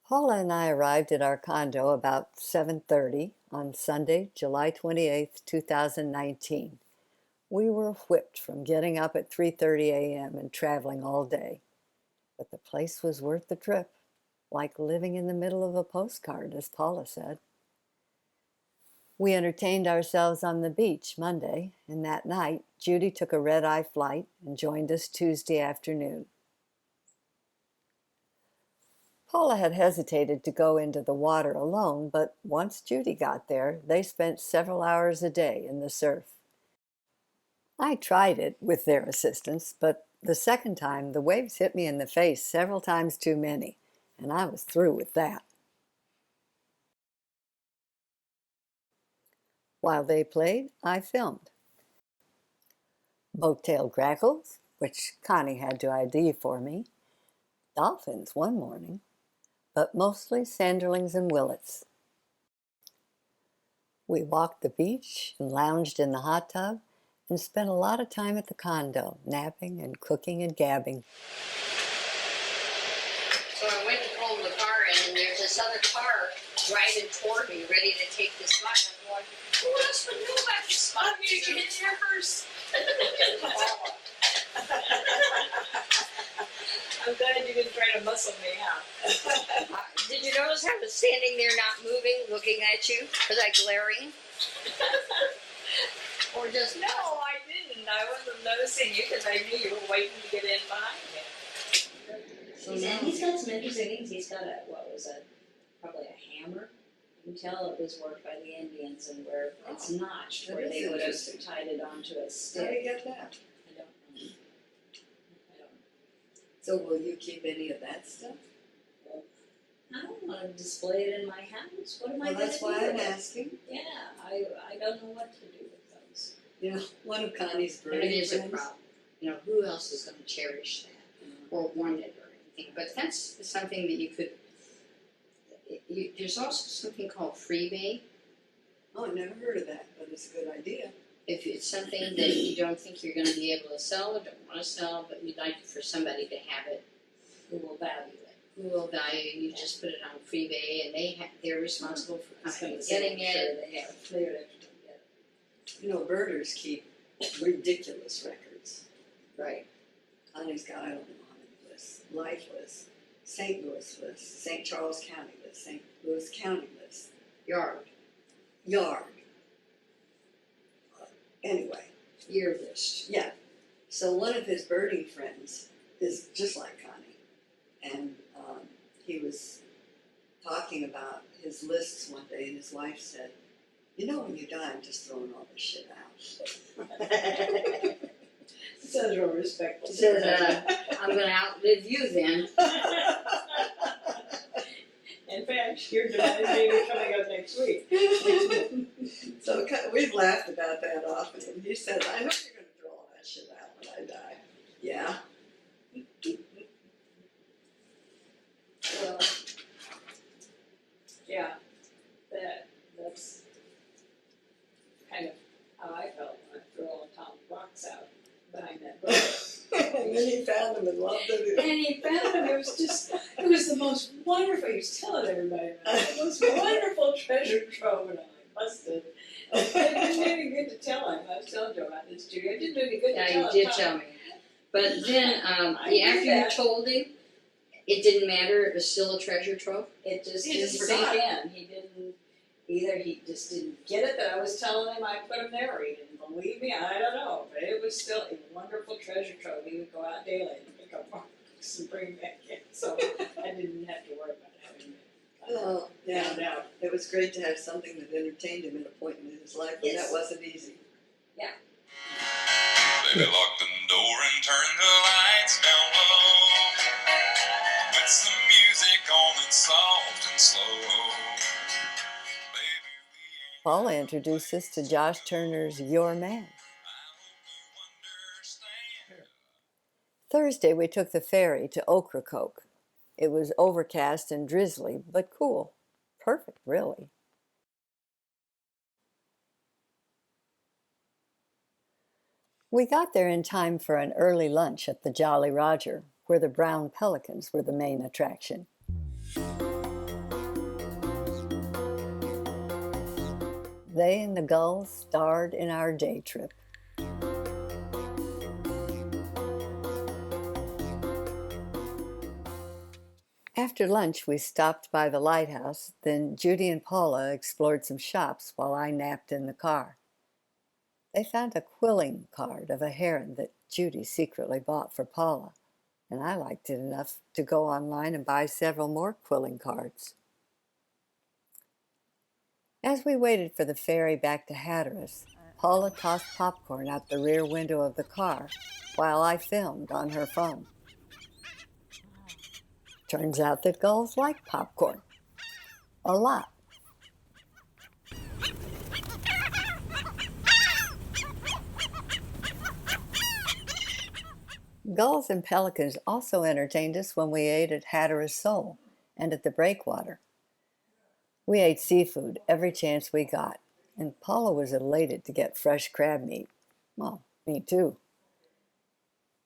Paula and I arrived at our condo about 7:30 on Sunday, July 28th, 2019. We were whipped from getting up at 3:30 a.m. and traveling all day. But the place was worth the trip, like living in the middle of a postcard, as Paula said. We entertained ourselves on the beach Monday, and that night, Judy took a red-eye flight and joined us Tuesday afternoon. Paula had hesitated to go into the water alone, but once Judy got there, they spent several hours a day in the surf. I tried it with their assistance, but the second time the waves hit me in the face several times too many, and I was through with that. While they played, I filmed. Boat-tailed grackles, which Connie had to ID for me, dolphins one morning, but mostly sanderlings and willets. We walked the beach and lounged in the hot tub and spent a lot of time at the condo, napping and cooking and gabbing. So I went to pull the car in, and there's this other car driving toward me, ready to take the spot. I'm going, who else would know about this spot? I'm going to get there first. I'm glad you didn't try to muscle me out. Did you notice I was standing there not moving, looking at you? Was I glaring? Or just... No, I didn't. I wasn't noticing you because I knew you were waiting to get in behind me. He's got some interesting things. He's got probably a hammer. You can tell it was worked by the Indians, and where it's notched, where they would have tied it onto a stick. How do you get that? I don't know. So will you keep any of that stuff? I don't want to display it in my house. What am I going to do? Well, that's why I'm asking. Yeah, I don't know what to do with those. You know, one of Connie's And it birdie is a friends. problem. You know, who else is going to cherish that or want it or anything? But that's something that you could... there's also something called freebie. Oh, I've never heard of that, but it's a good idea. If it's something that you don't think you're going to be able to sell or don't want to sell, but you'd like for somebody to have it Who will value it? who will value it, you just put it on freebie, and they're responsible for I was coming gonna and say, getting I'm sure it. they have cleared it to get it. You know, birders keep ridiculous records. Right. Connie's got, I don't know how many lists. Life lists, St. Louis list, St. Charles County list, St. Louis County list, Yard. Anyway, Year list. yeah. So one of his birding friends is just like Connie, and he was talking about his lists one day, and his wife said, "You know, when you die, I'm just throwing all this shit out." Sounds real respectful. He says, I'm going to outlive you then. In fact, your demise may be coming up next week. So we've laughed about that often, and he said, "I know you're going to throw all that shit out when I die." Yeah. Well, yeah, that's kind of how I felt when I threw all Tom's rocks out behind that boat. And then he found them and loved them. And he found them. It was the most wonderful. He was telling everybody about it. The most wonderful treasure trove, and I'm like, busted. It didn't do any good to tell him. I was telling Joe about this, Judy. It didn't do any good to Yeah, tell you him. did tell me. But then, after you told him, it didn't matter. It was still a treasure trove. It just He didn't just sink forgot. in. He didn't. Either he just didn't get it that I was telling him I put him there, or he didn't believe me. I don't know. But it was still a wonderful treasure trove. He would go out daily and pick up rocks and bring them back in. So I didn't have to worry about having it. Oh, yeah. Found out. It was great to have something that entertained him at a point in his life, and Yes. that wasn't easy. Baby, lock the door and turn the lights down low. With some music on that's soft and slow. Baby, Paula introduced us to Josh Turner's Your Man. Thursday, we took the ferry to Ocracoke. It was overcast and drizzly, but cool. Perfect, really. We got there in time for an early lunch at the Jolly Roger, where the brown pelicans were the main attraction. They and the gulls starred in our day trip. After lunch, we stopped by the lighthouse. Then Judy and Paula explored some shops while I napped in the car. They found a quilling card of a heron that Judy secretly bought for Paula, and I liked it enough to go online and buy several more quilling cards. As we waited for the ferry back to Hatteras, Paula tossed popcorn out the rear window of the car while I filmed on her phone. Turns out that gulls like popcorn. A lot. Gulls and pelicans also entertained us when we ate at Hatteras Soul and at the breakwater. We ate seafood every chance we got, and Paula was elated to get fresh crab meat. Well, me too.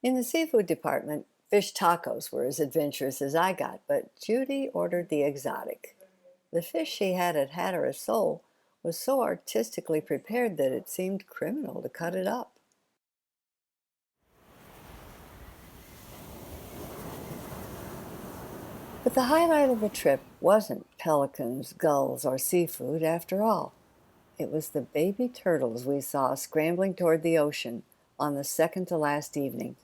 In the seafood department, fish tacos were as adventurous as I got, but Judy ordered the exotic. The fish she had at Hatteras Soul was so artistically prepared that it seemed criminal to cut it up. But the highlight of the trip wasn't pelicans, gulls, or seafood after all. It was the baby turtles we saw scrambling toward the ocean on the second to last evening.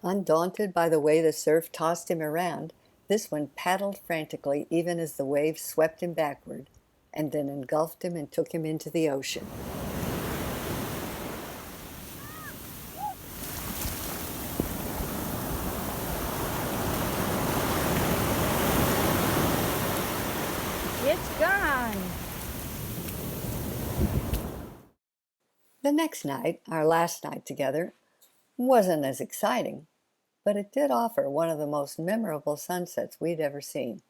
Undaunted by the way the surf tossed him around, this one paddled frantically even as the waves swept him backward and then engulfed him and took him into the ocean. It's gone. The next night, our last night together, wasn't as exciting, but it did offer one of the most memorable sunsets we'd ever seen.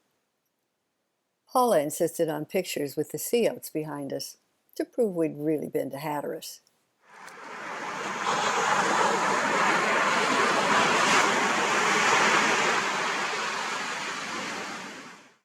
Paula insisted on pictures with the sea oats behind us to prove we'd really been to Hatteras.